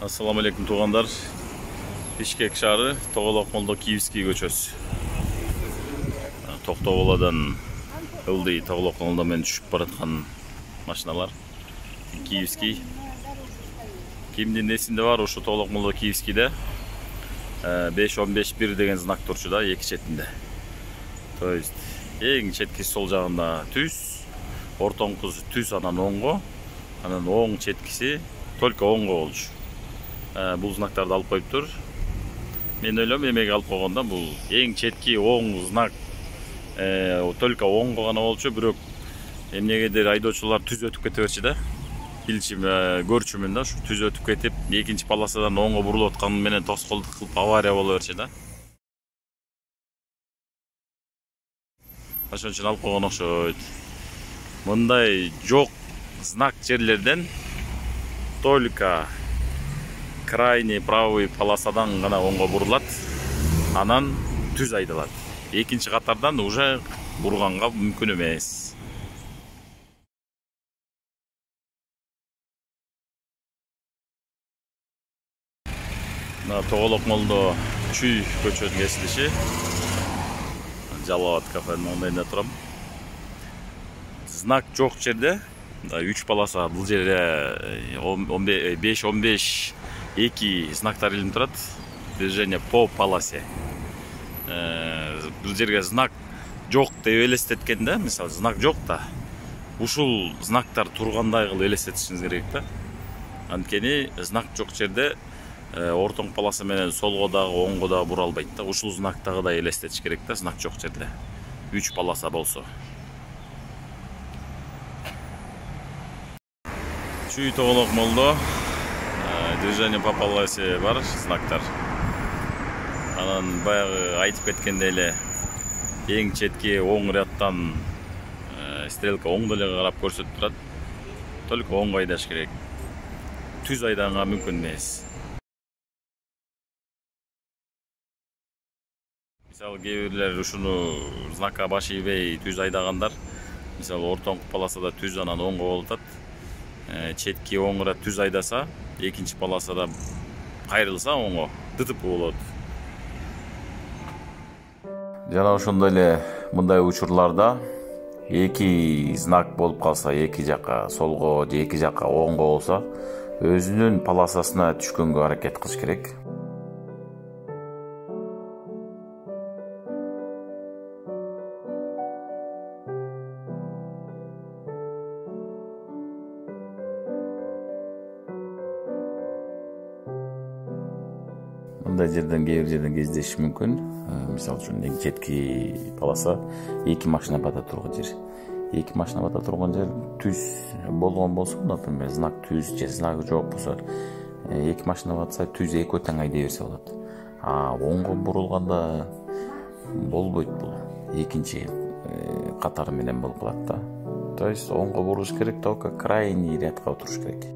Assalamu alaikum туғандар. Бишкек шары, Тоғалақ молда Киевский көчөсү. Тоқтоголадан ылдый Тоғалақ молда мен түшүп бараткан машиналар. Киевский. Кимдин эсинде бар, ошо Тоғалақ молда Киевскийде 5-15-1 деген знак турчу да, эки четинде. То есть эң четкиси сол жагында түз, ортоңкусу түз анан оңго, анан оң четкиси только оңго болчу. Бул знактарды алып коюптур. Мен ойлойм, эмеге алып койгондо бул эң четки оң знак только оңго гана болчу, бирок эмнегедир айдоочулар түз өтүп кете берчи да. Билчим, көрчүмүн да, ушу түз өтүп кетип, экинчи полосадан оңго бурулуп атканы менен тоскоолдук кылып авария боло берчи да. Ошон үчүн алып койгон окшойт. Мындай жок знак жерлерден только крайний правый полосадан гана оңго бурулат, анан түз айдалат. Экинчи катардан уже бурганга мүмкүн эмес. Тоғалақ молдо Чүй көчөнүн кесилиши. Жалават кафенин маңдайында турам. Знак жок жерде 3 полоса, бул жерде 5-15 2 знактар илинип турат. Движение по полосе. Бул жерге знак жок деп элестеткенде, мисалы знак жок да, ушул знактар тургандай кылып элестетишиңиз керек да. Анткени знак жок жерде ортоң полоса менен солго дагы оңго дагы бура албайт да. Ушул знактагыдай элестетиш керек да, знак жок жерде. 3 полоса болсо. Чүй Тоғалақ молдо движение по полосе бар знактар. Анан баягы айтып кеткендей эле эң четки оң рядтан стрелка оңдо эле карап көрсөтүп турат. Только оңго айдаш керек. Түз айданга мүмкүн эмес. Мисалы кээ бирлер ушуну знакка баш ийбей түз айдагандар, мисалы ортоңку полосада түз анан оңго болуп атат. Четки оңура түз айдаса, экинчи полосада кайрылса оңго дытып болот. Жана ошондой эле мындай учурларда эки знак болуп калса, эки жака солго же эки жака оңго болсо, өзүнүн полосасына түшкөнгө аракет кылыш керек. Мындай жерден кээ бир жерден кездешиш мүмкүн. Мисалы үчүн эң четки полоса эки машина бата турган жер. Эки машина бата турган жер түз болгон болсо, например, знак түз же знак жок болсо, эки машина батса түз экөө тең айдай берсе болот. Оңго бурулганда болбойт бул. Экинчи катары менен болуп калат да. То есть оңго бурулуш керек, только крайний рядка отуруш керек.